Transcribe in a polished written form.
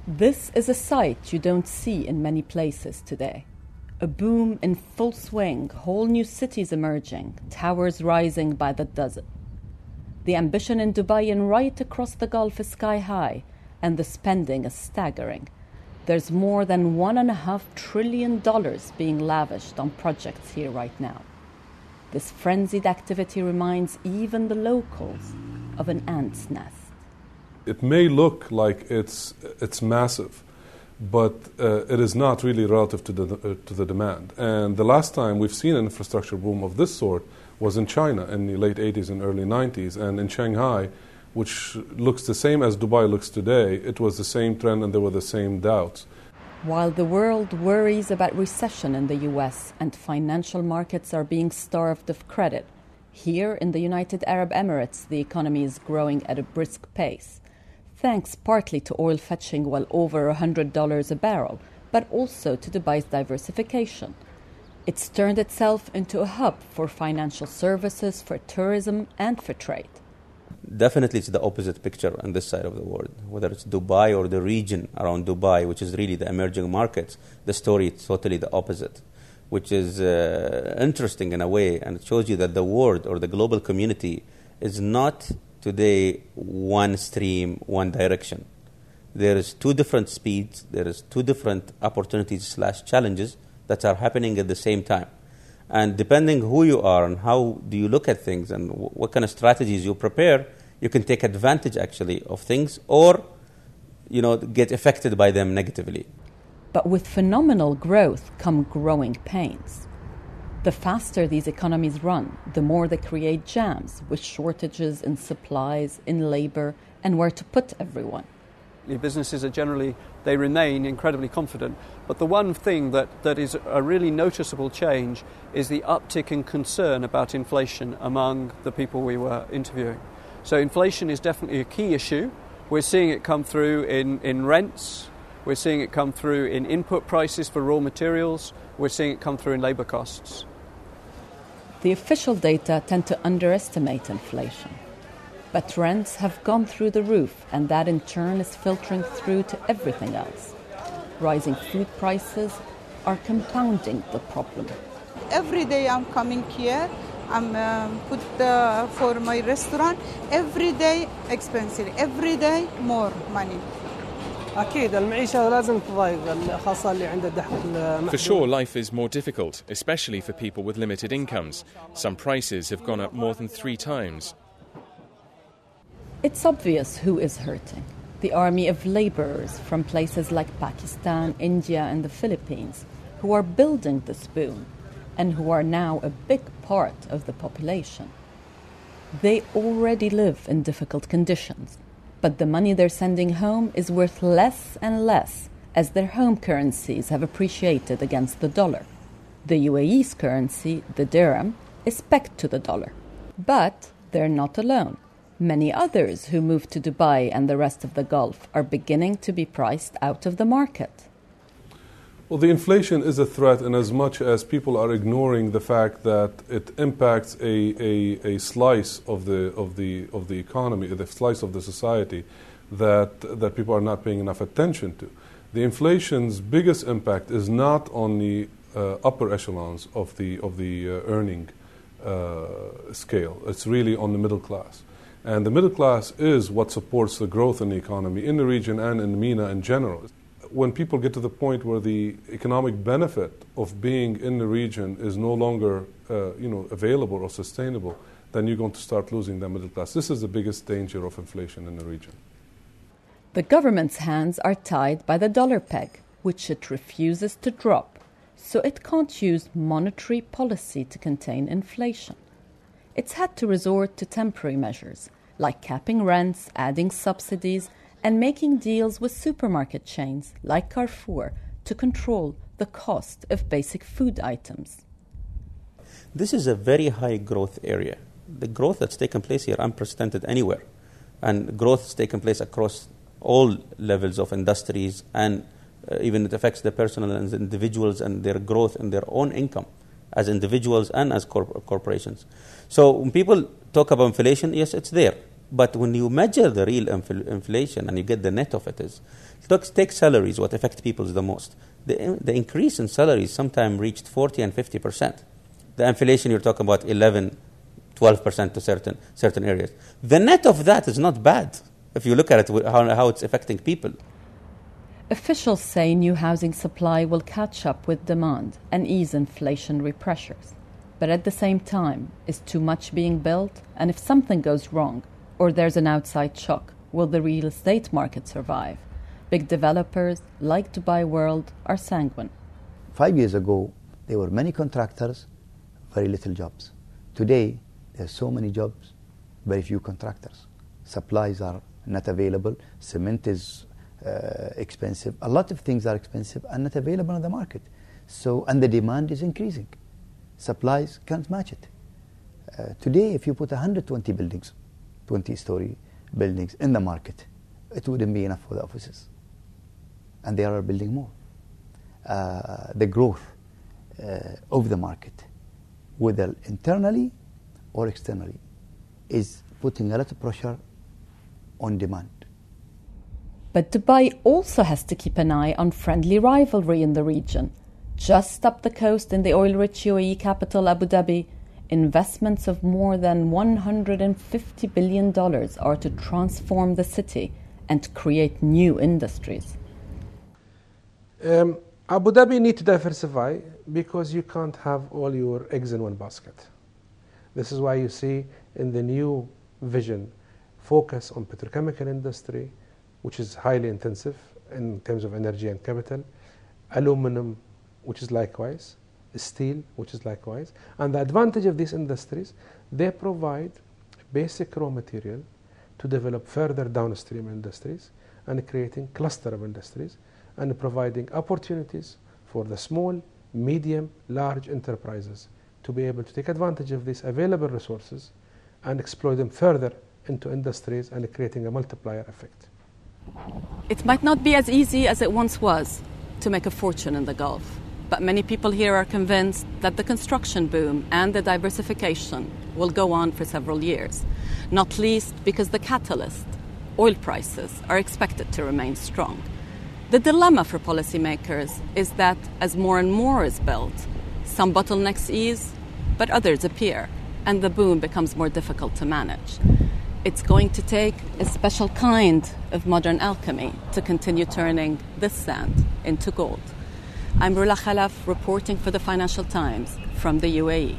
This is a sight you don't see in many places today. A boom in full swing, whole new cities emerging, towers rising by the dozen. The ambition in Dubai and right across the Gulf is sky high, and the spending is staggering. There's more than $1.5 trillion being lavished on projects here right now. This frenzied activity reminds even the locals of an ant's nest. It may look like it's massive, but it is not really relative to the demand. And the last time we've seen an infrastructure boom of this sort was in China in the late 80s and early 90s, and in Shanghai, which looks the same as Dubai looks today. It was the same trend and there were the same doubts. While the world worries about recession in the US and financial markets are being starved of credit, here in the United Arab Emirates the economy is growing at a brisk pace, thanks partly to oil fetching well over $100 a barrel, but also to Dubai's diversification. It's turned itself into a hub for financial services, for tourism and for trade. Definitely it's the opposite picture on this side of the world. Whether it's Dubai or the region around Dubai, which is really the emerging markets, the story is totally the opposite, which is interesting in a way, and it shows you that the world or the global community is not today one stream, one direction. There is two different speeds, there is two different opportunities/challenges that are happening at the same time. And depending who you are and how do you look at things and what kind of strategies you prepare, you can take advantage actually of things or, get affected by them negatively. But with phenomenal growth come growing pains. The faster these economies run, the more they create jams with shortages in supplies, in labor, and where to put everyone. Businesses are generally, they remain incredibly confident. But the one thing that is a really noticeable change is the uptick in concern about inflation among the people we were interviewing. So inflation is definitely a key issue. We're seeing it come through in rents. We're seeing it come through in input prices for raw materials. We're seeing it come through in labour costs. The official data tend to underestimate inflation. But rents have gone through the roof, and that in turn is filtering through to everything else. Rising food prices are compounding the problem. Every day I'm coming here, I'm put for my restaurant. Every day expensive, every day more money. For sure, life is more difficult, especially for people with limited incomes. Some prices have gone up more than 3 times. It's obvious who is hurting. The army of laborers from places like Pakistan, India and the Philippines who are building this boom and who are now a big part of the population. They already live in difficult conditions, but the money they're sending home is worth less and less as their home currencies have appreciated against the dollar. The UAE's currency, the dirham, is pegged to the dollar. But they're not alone. Many others who moved to Dubai and the rest of the Gulf are beginning to be priced out of the market. Well, the inflation is a threat in as much as people are ignoring the fact that it impacts a slice of the economy, the slice of the society that people are not paying enough attention to. The inflation's biggest impact is not on the upper echelons of the earning scale. It's really on the middle class. And the middle class is what supports the growth in the economy in the region and in MENA in general. When people get to the point where the economic benefit of being in the region is no longer available or sustainable, then you're going to start losing the middle class. This is the biggest danger of inflation in the region. The government's hands are tied by the dollar peg, which it refuses to drop, so it can't use monetary policy to contain inflation. It's had to resort to temporary measures, like capping rents, adding subsidies, and making deals with supermarket chains like Carrefour to control the cost of basic food items. This is a very high growth area. The growth that's taken place here, unprecedented anywhere. And growth has taken place across all levels of industries, and even it affects the personal and individuals and their growth and their own income as individuals and as corporations. So when people talk about inflation, yes, it's there. But when you measure the real inflation and you get the net of it, take salaries, what affect people the most. The increase in salaries sometimes reached 40 and 50%. The inflation, you're talking about 11, 12% to certain areas. The net of that is not bad if you look at it, how it's affecting people. Officials say new housing supply will catch up with demand and ease inflationary pressures. But at the same time, is too much being built? And if something goes wrong, or there's an outside shock, will the real estate market survive? Big developers, like Dubai World, are sanguine. 5 years ago, there were many contractors, very little jobs. Today, there's so many jobs, very few contractors. Supplies are not available. Cement is expensive. A lot of things are expensive and not available on the market. And the demand is increasing. Supplies can't match it. Today, if you put 120 buildings, 20-story buildings in the market, it wouldn't be enough for the offices. And they are building more. The growth of the market, whether internally or externally, is putting a lot of pressure on demand. But Dubai also has to keep an eye on friendly rivalry in the region. Just up the coast in the oil-rich UAE capital Abu Dhabi, investments of more than $150 billion are to transform the city and create new industries. Abu Dhabi needs to diversify because you can't have all your eggs in one basket. This is why you see in the new vision focus on petrochemical industry, which is highly intensive in terms of energy and capital, aluminum, which is likewise, steel, which is likewise. And the advantage of these industries, they provide basic raw material to develop further downstream industries and creating cluster of industries and providing opportunities for the small, medium, large enterprises to be able to take advantage of these available resources and exploit them further into industries and creating a multiplier effect. It might not be as easy as it once was to make a fortune in the Gulf, but many people here are convinced that the construction boom and the diversification will go on for several years, not least because the catalyst, oil prices, are expected to remain strong. The dilemma for policymakers is that as more and more is built, some bottlenecks ease, but others appear, and the boom becomes more difficult to manage. It's going to take a special kind of modern alchemy to continue turning this sand into gold. I'm Rula Khalaf reporting for the Financial Times from the UAE.